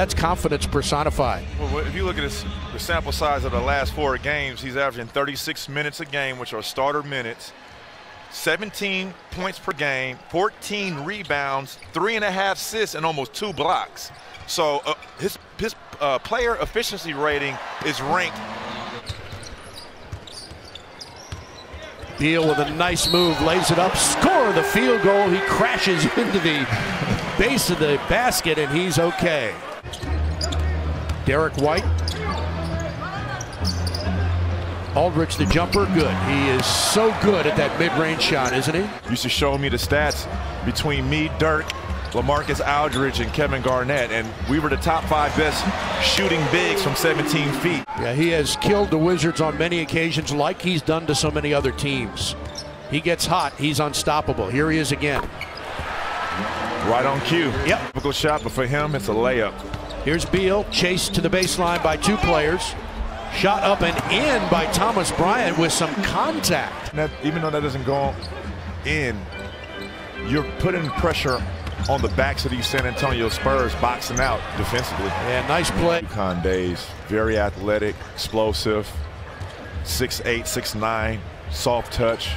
That's confidence personified. Well, if you look at the sample size of the last 4 games, he's averaging 36 minutes a game, which are starter minutes, 17 points per game, 14 rebounds, 3.5 assists, and almost 2 blocks. So his player efficiency rating is ranked. Beal with a nice move, lays it up, score the field goal. He crashes into the base of the basket, and he's okay. Derek White. Aldridge, the jumper, good. He is so good at that mid-range shot, isn't he? Used to show me the stats between me, Dirk, LaMarcus Aldridge, and Kevin Garnett, and we were the top 5 best shooting bigs from 17 feet. Yeah, he has killed the Wizards on many occasions, like he's done to so many other teams. He gets hot, he's unstoppable. Here he is again. Right on cue. Yep. Typical shot, but for him, it's a layup. Here's Beal, chased to the baseline by 2 players. Shot up and in by Thomas Bryant with some contact. Now, even though that doesn't go in, you're putting pressure on the backs of these San Antonio Spurs, boxing out defensively. Yeah, nice play. UConn days, very athletic, explosive, 6'8", 6'9", soft touch.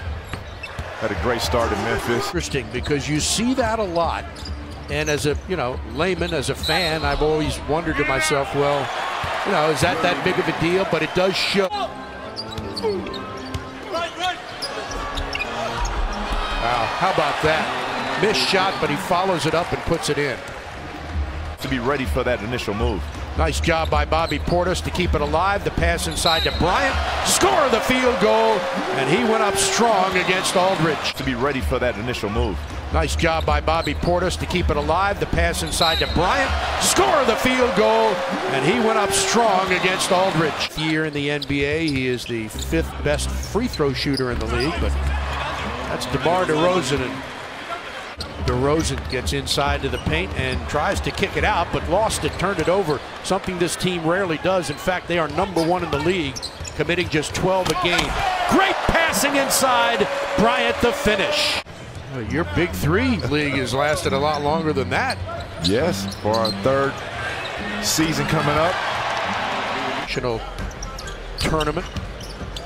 Had a great start in Memphis. Interesting, because you see that a lot. And as a layman, as a fan, I've always wondered to myself, well, is that big of a deal? But it does show. Wow, how about that? Missed shot, but he follows it up and puts it in. To be ready for that initial move. Nice job by Bobby Portis to keep it alive. The pass inside to Bryant. Score the field goal, and he went up strong against Aldridge. To be ready for that initial move. Nice job by Bobby Portis to keep it alive. The pass inside to Bryant. Score the field goal, and he went up strong against Aldridge. Year in the NBA, he is the 5th best free throw shooter in the league, but that's DeMar DeRozan. And DeRozan gets inside to the paint and tries to kick it out, but lost it, turned it over, something this team rarely does. In fact, they are #1 in the league, committing just 12 a game. Great passing inside. Bryant the finish. Well, your big 3 league has lasted a lot longer than that. Yes, for our 3rd season coming up. National tournament.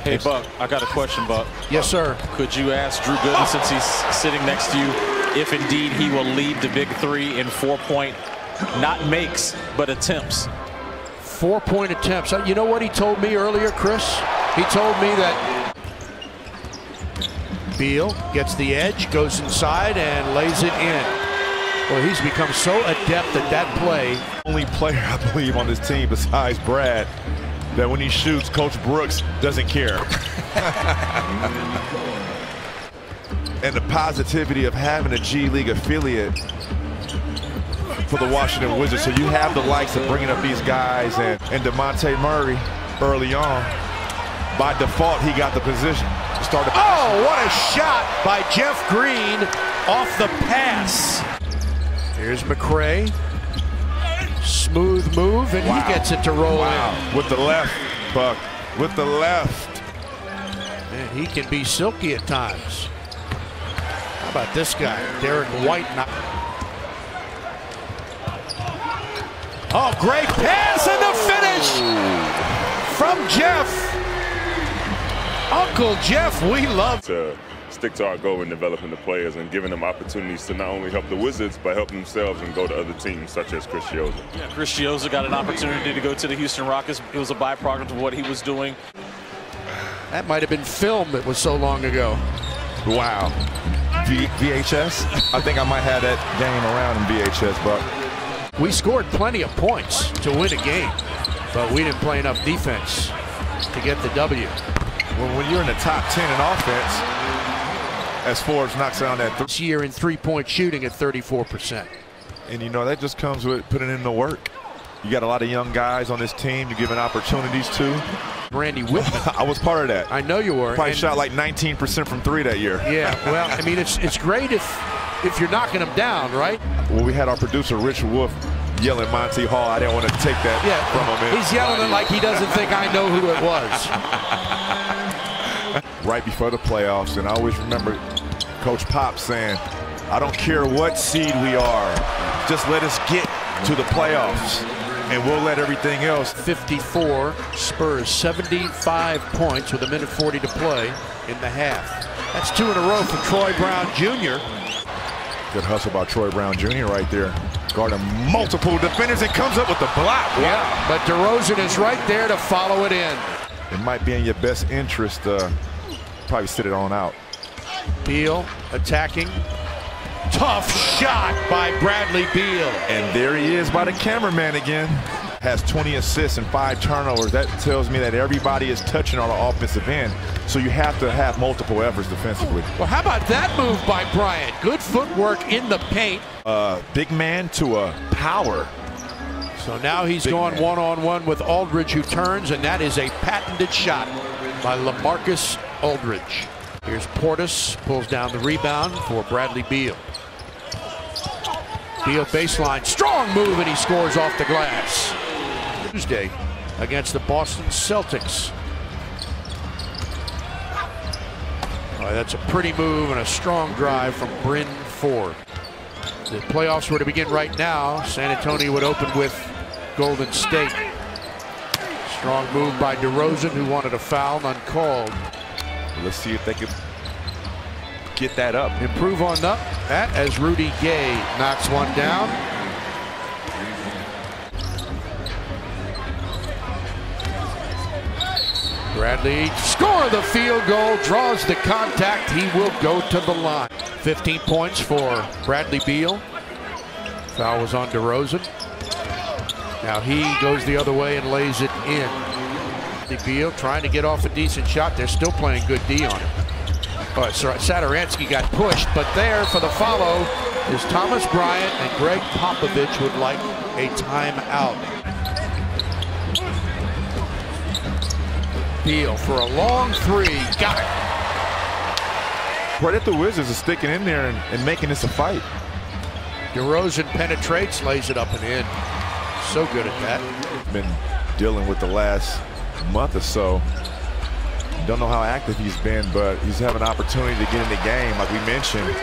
Hey, Buck, I got a question, Buck. Yes, sir. Could you ask Drew Gooden, since he's sitting next to you, if indeed he will lead the big 3 in 4-point, not makes, but attempts? 4-point attempts. You know what he told me earlier, Chris? He told me that Beal gets the edge, goes inside, and lays it in. Well, he's become so adept at that play. Only player, I believe, on this team besides Brad, that when he shoots, Coach Brooks doesn't care. And the positivity of having a G League affiliate for the Washington Wizards. So you have the likes of bringing up these guys and DeMonte Murray early on. By default, he got the position. Oh, what a shot by Jeff Green off the pass. Here's McRae. Smooth move, and he gets it to roll in. With the left, Buck. With the left. Man, he can be silky at times. How about this guy, Derek White? Oh, great pass and the finish from Jeff. Uncle Jeff, we love to stick to our goal in developing the players and giving them opportunities to not only help the Wizards, but help themselves and go to other teams, such as Chris Chiozza. Yeah, Chris Chiozza got an opportunity to go to the Houston Rockets. It was a byproduct of what he was doing. That might have been film. It was so long ago. Wow. VHS? I think I might have that game around in VHS, but we scored plenty of points to win a game, but we didn't play enough defense to get the W. Well, when you're in the top 10 in offense, as Forbes knocks down that this year in 3-point shooting at 34%. And that just comes with putting in the work. You got a lot of young guys on this team you're giving opportunities to. Randy Whitman. I was part of that. I know you were. Probably shot like 19% from 3 that year. Yeah, well, I mean, it's great if you're knocking them down, right? Well, we had our producer, Rich Wolf, yelling Monty Hall. I didn't want to take that from him. He's yelling it like he doesn't think I know who it was. Right before the playoffs, and I always remember Coach Pop saying, I don't care what seed we are, just let us get to the playoffs, and we'll let everything else. 54, Spurs 75 points with 1:40 to play in the half. That's 2 in a row for Troy Brown Jr. Good hustle by Troy Brown Jr. right there. Guarding multiple defenders and comes up with the block. Wow. Yeah, but DeRozan is right there to follow it in. It might be in your best interest to probably sit it on out. Beal attacking. Tough shot by Bradley Beal. And there he is by the cameraman again. Has 20 assists and 5 turnovers. That tells me that everybody is touching on the offensive end. So you have to have multiple efforts defensively. Well, how about that move by Bryant? Good footwork in the paint. Big man to a power. So now he's going one-on-one with Aldridge, who turns, and that is a patented shot by LaMarcus Aldridge. Here's Portis, pulls down the rebound for Bradley Beal. Beal baseline, strong move, and he scores off the glass. Tuesday against the Boston Celtics. Oh, that's a pretty move and a strong drive from Bryn Ford. If the playoffs were to begin right now, San Antonio would open with Golden State. Strong move by DeRozan, who wanted a foul uncalled. Let's see if they can get that up. Improve on that as Rudy Gay knocks one down. Bradley, score the field goal, draws the contact. He will go to the line. 15 points for Bradley Beal. Foul was on DeRozan. Now he goes the other way and lays it in. Beal trying to get off a decent shot. They're still playing good D on him. Oh, Satoransky got pushed, but there for the follow is Thomas Bryant, and Greg Popovich would like a timeout. Beal for a long three. Got it. Credit the Wizards is sticking in there and making this a fight. DeRozan penetrates, lays it up and in. So good at that. Been dealing with the last month or so. Don't know how active he's been, but he's having an opportunity to get in the game, like we mentioned.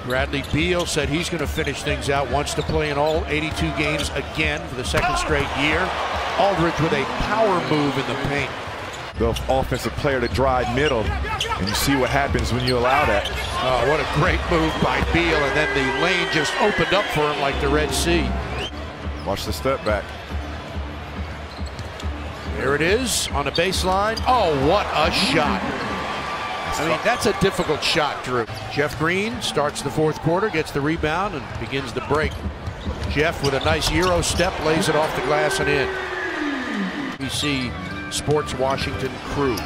Bradley Beal said he's going to finish things out, wants to play in all 82 games again for the second straight year. Aldridge with a power move in the paint. The offensive player to drive middle, and you see what happens when you allow that. Oh, what a great move by Beal, and then the lane just opened up for him like the Red Sea. Watch the step back. There it is on the baseline. Oh, what a shot. I mean, that's a difficult shot, Drew. Jeff Green starts the fourth quarter, gets the rebound, and begins the break. Jeff with a nice Euro step, lays it off the glass and in. NBC Sports Washington crew.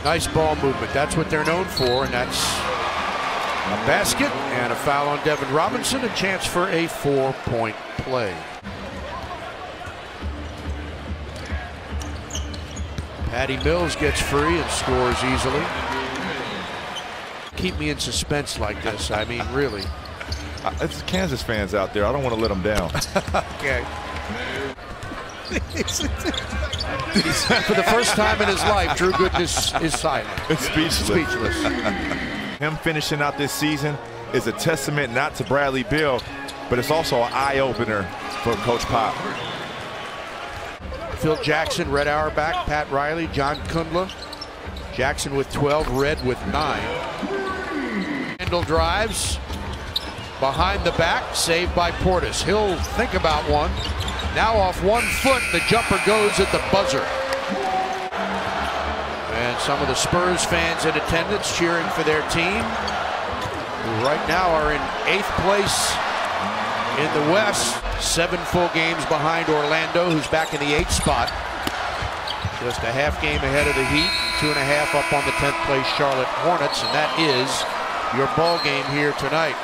Nice ball movement. That's what they're known for, and that's a basket and a foul on Devin Robinson, a chance for a 4-point play. Patty Mills gets free and scores easily. Keep me in suspense like this. I mean, really. It's Kansas fans out there. I don't want to let them down. Okay. For the first time in his life, Drew Goodness is silent. Speechless. Him finishing out this season is a testament not to Bradley Beal, but it's also an eye-opener for Coach Pop. Phil Jackson, Red Auerbach, Pat Riley, John Kundla. Jackson with 12, Red with 9. Kendall drives behind the back, saved by Portis. He'll think about one. Now off 1 foot, the jumper goes at the buzzer. And some of the Spurs fans in attendance cheering for their team, who right now are in 8th place in the West. 7 full games behind Orlando, who's back in the 8th spot. Just a half game ahead of the Heat, 2.5 up on the 10th place Charlotte Hornets, and that is your ball game here tonight.